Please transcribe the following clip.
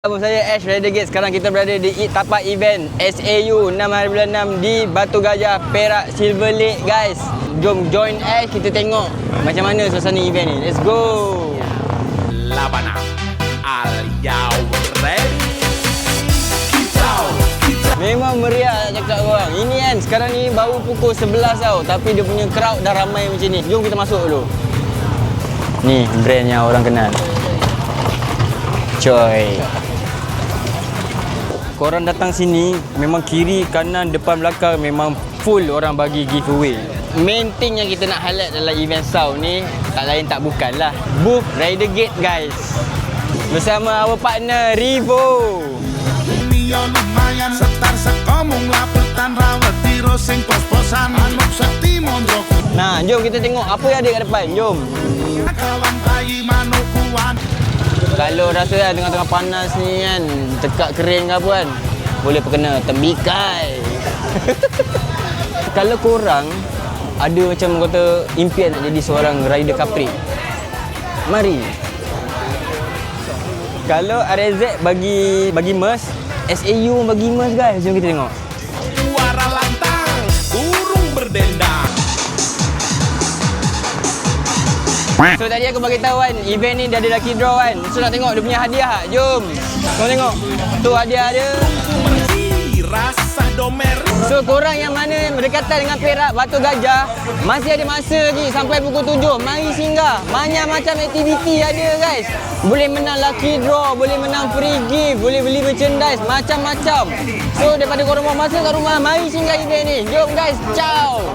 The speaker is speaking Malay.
Nama saya Ash Rider Gate. Sekarang kita berada di tapak event SAU 6 hari bulan 6 di Batu Gajah, Perak Silver Lake guys. Jom join Ash, kita tengok macam mana suasana event ni. Let's go. Labana, are you ready? Memang meriah nak cakap korang. Ini kan sekarang ni baru pukul 11 tau, tapi dia punya crowd dah ramai macam ni. Jom kita masuk dulu. Ni brand yang orang kenal, Coy. Korang datang sini memang kiri, kanan, depan, belakang memang full orang bagi giveaway. Main thing yang kita nak highlight dalam event sound ni tak lain tak bukan lah booth Rider Gate guys. Bersama our partner Rivo. Lumayan setar sekomong laputan rawat tiro sing pos-posan manuk sakti mondroku. Nah, jom kita tengok apa yang ada kat depan. Jom. Kawan bayi manukuan. Kalau rasa kan tengah-tengah panas ni kan, tekak kering ke apa kan, boleh perkena tembikai. Kalau korang ada macam kata impian nak jadi seorang rider kaprik, mari. Kalau RZ bagi MERS, SAU bagi MERS guys. Jom kita tengok. Suara lantang, burung berdendang. So tadi aku bagi tahu kan, event ni dia ada lucky draw kan. So nak tengok dia punya hadiah. Jom. Kau tengok. Tu hadiah dia. Bersih, rasa domer. So korang yang mana berdekatan dengan Perak, Batu Gajah, masih ada masa lagi sampai pukul 7. Mari singgah. Banyak macam aktiviti ada guys. Boleh menang lucky draw, boleh menang free gift, boleh beli merchandise, macam-macam. So daripada korang mau masa kat rumah, mari singgah event ni. Jom guys. Ciao.